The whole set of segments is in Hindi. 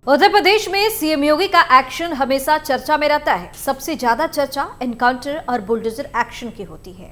उत्तर प्रदेश में सीएम योगी का एक्शन हमेशा चर्चा में रहता है। सबसे ज्यादा चर्चा एनकाउंटर और बुलडोजर एक्शन की होती है।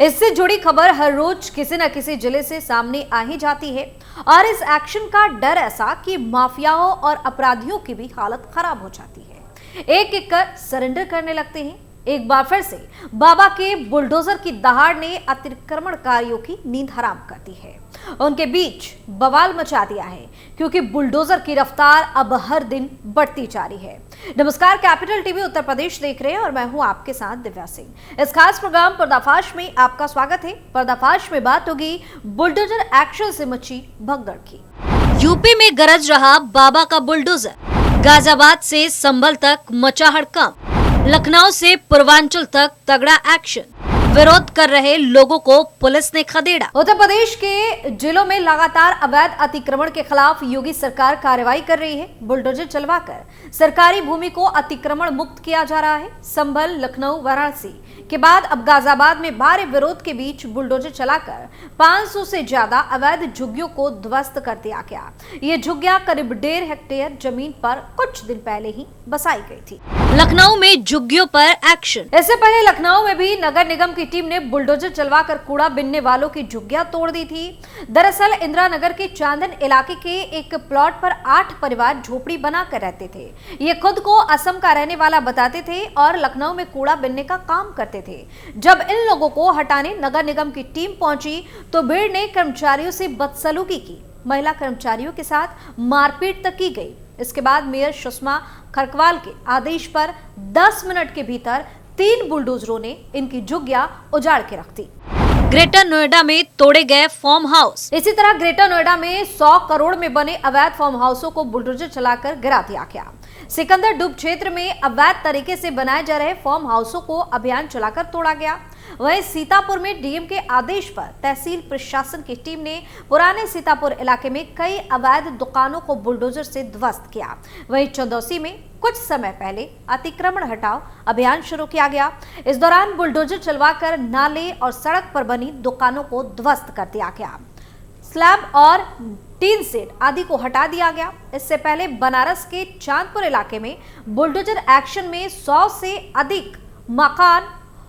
इससे जुड़ी खबर हर रोज किसी न किसी जिले से सामने आ ही जाती है और इस एक्शन का डर ऐसा कि माफियाओं और अपराधियों की भी हालत खराब हो जाती है। एक एक कर सरेंडर करने लगते हैं। एक बार फिर से बाबा के बुलडोजर की दहाड़ ने अतिक्रमणकारियों की नींद हराम कर दी है। उनके बीच बवाल मचा दिया है क्योंकि बुलडोजर की रफ्तार अब हर दिन बढ़ती जा रही है। नमस्कार, कैपिटल टीवी उत्तर प्रदेश देख रहे हैं और मैं हूं आपके साथ दिव्या सिंह। इस खास प्रोग्राम पर्दाफाश में आपका स्वागत है। पर्दाफाश में बात होगी बुलडोजर एक्शन से मची भगदड़ की। यूपी में गरज रहा बाबा का बुलडोजर। गाजियाबाद से संभल तक मचा हड़कंप। लखनऊ से पूर्वांचल तक तगड़ा एक्शन। विरोध कर रहे लोगों को पुलिस ने खदेड़ा। उत्तर प्रदेश के जिलों में लगातार अवैध अतिक्रमण के खिलाफ योगी सरकार कार्रवाई कर रही है। बुलडोजर चलवाकर सरकारी भूमि को अतिक्रमण मुक्त किया जा रहा है। संभल, लखनऊ, वाराणसी के बाद अब गाजियाबाद में भारी विरोध के बीच बुलडोजर चलाकर 500 से ज्यादा अवैध झुग्गियों को ध्वस्त कर दिया गया। ये झुग्गियां करीब 1.5 हेक्टेयर जमीन पर कुछ दिन पहले ही बसाई गई थी। लखनऊ में झुग्गियों पर एक्शन। इससे पहले लखनऊ में भी नगर निगम की टीम ने बुलडोजर चलवाकर कूड़ा बिनने वालों की झुग्गियां तोड़ दी थी। दरअसल इंदिरा नगर के चांदन इलाके के एक प्लॉट पर 8 परिवार झोपड़ी बनाकर रहते थे। ये खुद को असम का रहने वाला बताते थे और लखनऊ में कूड़ा बिनने का काम करते थे। जब इन लोगों को हटाने नगर निगम की टीम पहुंची तो भीड़ ने कर्मचारियों से बदसलूकी की। महिला कर्मचारियों के साथ मारपीट तक की गई। इसके बाद मेयर सुषमा खरकवाल के आदेश पर 10 मिनट के भीतर 3 बुलडोजरों ने इनकी झुग्गियां उजाड़ के रख दी। ग्रेटर नोएडा में तोड़े गए फार्म हाउस। इसी तरह ग्रेटर नोएडा में 100 करोड़ में बने अवैध फार्म हाउसों को बुलडोजर चलाकर गिरा दिया गया। सिकंदर डूब क्षेत्र में अवैध तरीके से बनाए जा रहे फार्म हाउसों को अभियान चलाकर तोड़ा गया। वहीं सीतापुर में डीएम के आदेश पर तहसील प्रशासन की टीम ने पुराने सीतापुर इलाके में कई अवैध दुकानों को बुलडोजर से ध्वस्त किया। वहीं चंदौसी में कुछ समय पहले अतिक्रमण हटाओ अभियान शुरू किया गया। इस दौरान बुलडोजर चलवाकर नाले और सड़क पर बनी दुकानों को ध्वस्त कर दिया गया। स्लैब और टीन सेट आदि को हटा दिया गया। इससे पहले बनारस के चांदपुर इलाके में बुलडोजर एक्शन में 100 से अधिक मकान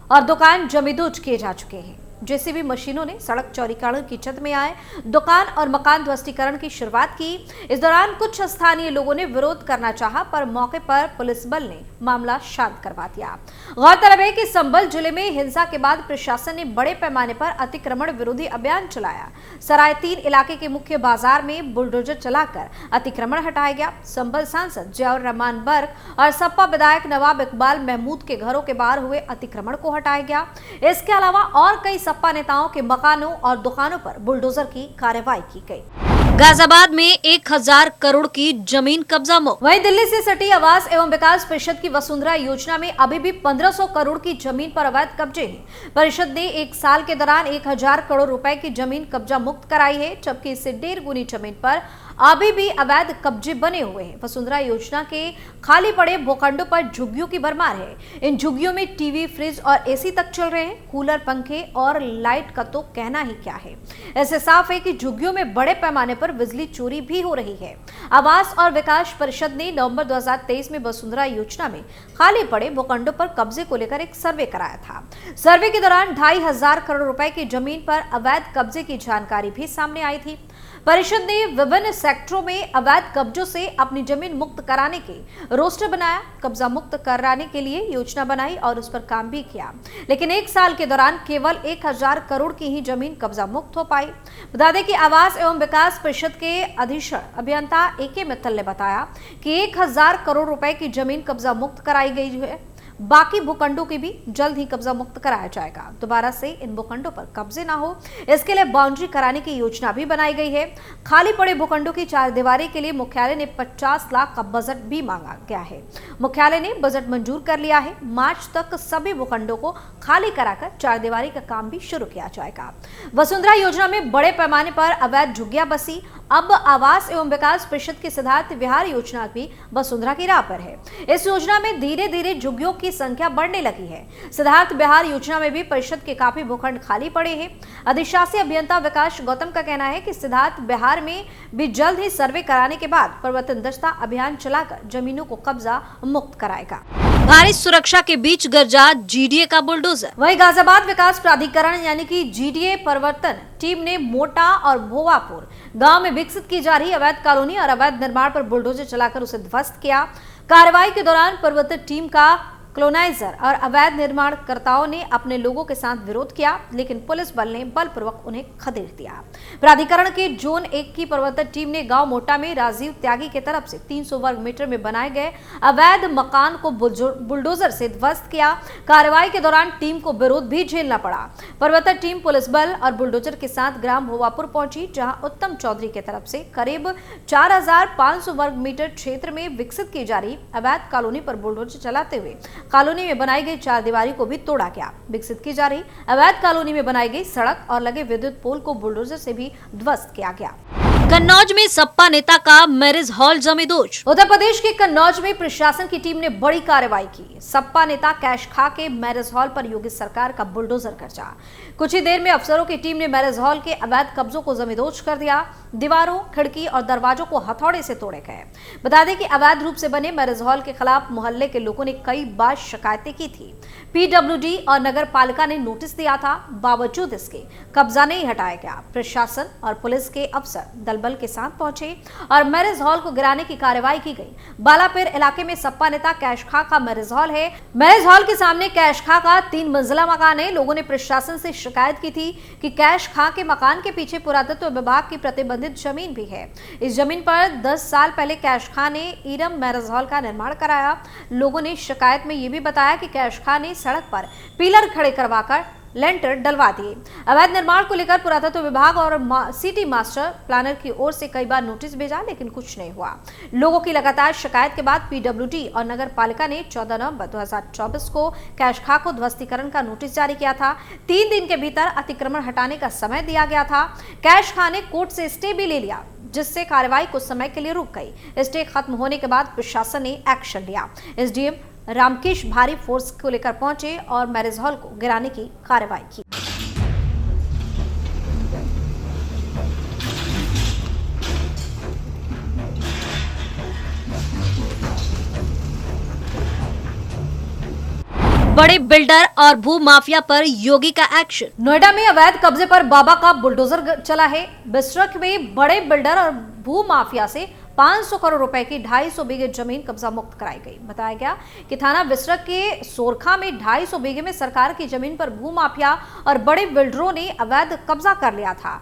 और दुकान जमींदोज किए जा चुके हैं। जेसीबी मशीनों ने सड़क चौड़ीकरण की छत में आए दुकान और मकान ध्वस्तीकरण की शुरुआत की। इस दौरान कुछ स्थानीय लोगों ने विरोध करना चाहा पर मौके पर पुलिस बल ने मामला शांत करवा दिया। गौरतलब है कि संभल जिले में हिंसा के बाद प्रशासन ने बड़े पैमाने पर अतिक्रमण विरोधी अभियान चलाया। सराय 3 इलाके के मुख्य बाजार में बुलडोजर चलाकर अतिक्रमण हटाया गया। संभल सांसद जियाउर रहमान बर्क और सपा विधायक नवाब इकबाल महमूद के घरों के बाहर हुए अतिक्रमण को हटाया गया। इसके अलावा और कई सपा नेताओं के मकानों और दुकानों पर बुलडोजर की कार्रवाई की गई। गाजियाबाद में 1000 करोड़ की जमीन कब्जा मुक्त। वहीं दिल्ली से सटी आवास एवं विकास परिषद की वसुंधरा योजना में अभी भी 1500 करोड़ की जमीन पर अवैध कब्जे हैं। परिषद ने 1 साल के दौरान 1000 करोड़ रुपए की जमीन कब्जा मुक्त कराई है, जबकि इससे 1.5 गुनी जमीन पर अभी भी अवैध कब्जे बने हुए हैं। वसुंधरा योजना के खाली पड़े भूखंडों पर झुग्गियों की भरमार है। इन झुग्गियों में टीवी, फ्रिज और एसी तक चल रहे हैं। कूलर, पंखे और लाइट का तो कहना ही क्या है। ऐसे साफ है कि झुग्गियों में बड़े पैमाने पर बिजली चोरी भी हो रही है। आवास और विकास परिषद ने नवंबर 2023 में वसुंधरा योजना में खाली पड़े भूखंडों पर कब्जे को लेकर एक सर्वे कराया था। सर्वे के दौरान 2500 करोड़ रुपए की जमीन पर अवैध कब्जे की जानकारी भी सामने आई थी। परिषद ने विभिन्न सेक्टरों में अवैध कब्जों से अपनी जमीन मुक्त कराने के रोस्टर बनाया। कब्जा मुक्त कराने के लिए योजना बनाई और उस पर काम भी किया, लेकिन 1 साल के दौरान केवल 1000 करोड़ की ही जमीन कब्जा मुक्त हो पाई। बता दें कि आवास एवं विकास परिषद के अधीक्षण अभियंता AK मित्तल ने बताया कि 1000 करोड़ रुपए की जमीन कब्जा मुक्त कराई गई है। बाकी भूखंडों की भी जल्द ही कब्जा मुक्त कराया जाएगा। दोबारा से इन भूखंडों पर कब्जे ना हो, इसके लिए बाउंड्री कराने की योजना भी बनाई गई है। खाली पड़े भूखंडों की 4 दीवारी के लिए मुख्यालय ने 50 लाख का बजट भी मांगा गया है। मुख्यालय ने बजट मंजूर कर लिया है। मार्च तक सभी भूखंडों को खाली कराकर 4 दीवारी का काम भी शुरू किया जाएगा। वसुंधरा योजना में बड़े पैमाने पर अवैध झुग्गियां बसी अब आवास एवं विकास परिषद की सिद्धार्थ विहार योजना भी वसुंधरा की राह पर है। इस योजना में धीरे धीरे झुग्गियों की संख्या बढ़ने लगी है। सिद्धार्थ विहार योजना में भी परिषद के काफी भूखंड खाली पड़े हैं। अधिशासी अभियंता विकास गौतम का कहना है कि सिद्धार्थ विहार में भी जल्द ही सर्वे कराने के बाद परिवर्तन दस्ता अभियान चलाकर जमीनों को कब्जा मुक्त कराएगा। भारी सुरक्षा के बीच गरजा जीडीए का बुलडोजर। वहीं गाजियाबाद विकास प्राधिकरण यानी कि जीडीए परिवर्तन टीम ने मोटा और भोवापुर गांव में विकसित की जा रही अवैध कॉलोनी और अवैध निर्माण पर बुलडोजर चलाकर उसे ध्वस्त किया। कार्रवाई के दौरान परिवर्तन टीम का क्लोनाइजर और अवैध निर्माणकर्ताओं ने अपने लोगों के साथ विरोध किया, लेकिन पुलिस बल ने बलपूर्वक उन्हें खदेड़ दिया। प्राधिकरण के जोन 1 की परिवर्तन टीम ने गांव मोटा में राजीव त्यागी की तरफ से 300 वर्ग मीटर में बनाए गए अवैध मकान को बुलडोजर से ध्वस्त किया। कार्रवाई के दौरान टीम को विरोध भी झेलना पड़ा। परिवर्तन टीम पुलिस बल और बुलडोजर के साथ ग्राम भोवापुर पहुंची, जहां उत्तम चौधरी की तरफ से करीब 4500 वर्ग मीटर क्षेत्र में विकसित की जा रही अवैध कॉलोनी पर बुलडोजर चलाते हुए कॉलोनी में बनाई गई 4 दीवारी को भी तोड़ा गया। विकसित की जा रही अवैध कॉलोनी में बनाई गई सड़क और लगे विद्युत पोल को बुलडोजर से भी ध्वस्त किया गया। कन्नौज में सपा नेता का मैरिज हॉल जमे दोष। उत्तर प्रदेश के कन्नौज में प्रशासन की टीम ने बड़ी कार्रवाई की। सपा नेता कैश खा के मैरिज हॉल पर योगी सरकार का बुलडोजर कब्जा। कुछ ही देर में अफसरों की टीम ने मैरिज हॉल के अवैध कब्जों को जमींदोज कर दिया। दीवारों, खिड़की और दरवाजों को हथौड़े से तोड़े गए। बता दें कि अवैध रूप से बने मैरिज हॉल के खिलाफ मोहल्ले के लोगों ने कई बार शिकायतें की थी। पीडब्ल्यूडी और नगर पालिका ने नोटिस दिया था, बावजूद इसके कब्जा नहीं हटाया गया। प्रशासन और पुलिस के अफसर दल बल के साथ पहुंचे और मैरिज हॉल को गिराने की कार्रवाई की गई। बालापीर इलाके में सपा नेता कैश खा का मैरिज हॉल है। मैरिज हॉल के सामने कैश खा का 3 मंजिला मकान है। लोगों ने प्रशासन से शिकायत की थी कि कैश खा के मकान के पीछे पुरातत्व विभाग की प्रतिबंधित जमीन भी है। इस जमीन पर 10 साल पहले कैश खा ने ईरम मैरिज हॉल का निर्माण कराया। लोगों ने शिकायत में यह भी बताया कि कैश खा ने सड़क पर पिलर खड़े करवाकर लेंटर डलवा दिए। अवैध निर्माण को लेकर पुरातत्व विभाग और सिटी मास्टर प्लानर की ओर से कई बार नोटिस भेजा, लेकिन कुछ नहीं हुआ। लोगों की लगातार शिकायत के बाद पीडब्ल्यूडी और नगर पालिका ने 14 नवंबर 2024 को कैश खा को ध्वस्तीकरण का नोटिस जारी किया था। 3 दिन के भीतर अतिक्रमण हटाने का समय दिया गया था। कैश खा ने कोर्ट से स्टे भी ले लिया, जिससे कार्रवाई कुछ समय के लिए रुक गई। स्टे खत्म होने के बाद प्रशासन ने एक्शन लिया। एसडीएम रामकेश भारी फोर्स को लेकर पहुंचे और मैरिज हॉल को गिराने की कार्रवाई की। बड़े बिल्डर और भू माफिया पर योगी का एक्शन। नोएडा में अवैध कब्जे पर बाबा का बुलडोजर चला है। बिस्ट्रक में बड़े बिल्डर और भू माफिया से 500 करोड़ रुपए की 250 बीघे जमीन कब्जा मुक्त कराई गई। बताया गया कि थाना विस्रक के सोरखा में 250 बीघे में सरकार की जमीन पर भू माफिया और बड़े बिल्डरों ने अवैध कब्जा कर लिया था।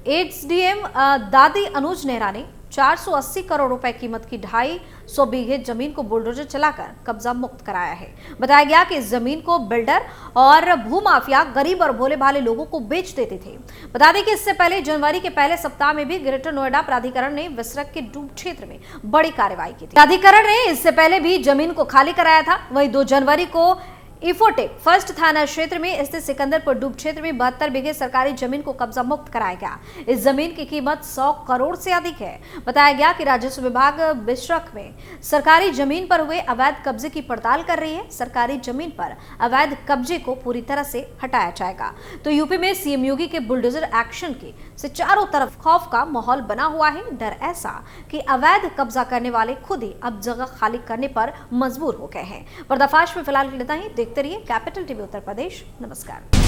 एसडीएम दादी अनुज नेहरा ने 480 करोड़ रुपए कीमत की 250 बीघे जमीन को बुलडोजर चलाकर कब्जा मुक्त कराया है। बताया गया कि इस जमीन को बिल्डर और भूमाफिया गरीब और भोले भाले लोगों को बेच देते थे। बता दें कि इससे पहले जनवरी के पहले सप्ताह में भी ग्रेटर नोएडा प्राधिकरण ने विस्रक के डूब क्षेत्र में बड़ी कार्रवाई की थी। प्राधिकरण ने इससे पहले भी जमीन को खाली कराया था। वहीं 2 जनवरी को इफोटेक फर्स्ट थाना क्षेत्र में स्थित सिकंदरपुर डूब क्षेत्र में 72 बीघे सरकारी जमीन को कब्जा मुक्त कराया गया। इस जमीन की कीमत 100 करोड़ से अधिक है। बताया गया कि राजस्व विभाग बिस्ट्रक में सरकारी जमीन पर हुए अवैध कब्जे की पड़ताल कर रही है। सरकारी जमीन पर अवैध कब्जे को पूरी तरह से हटाया जाएगा। तो यूपी में सीएम योगी के बुलडोजर एक्शन के से चारों तरफ खौफ का माहौल बना हुआ है। डर ऐसा कि अवैध कब्जा करने वाले खुद ही अब जगह खाली करने पर मजबूर हो गए हैं। पर्दाफाश में फिलहाल इतना ही। देखते रहिए कैपिटल टीवी उत्तर प्रदेश। नमस्कार।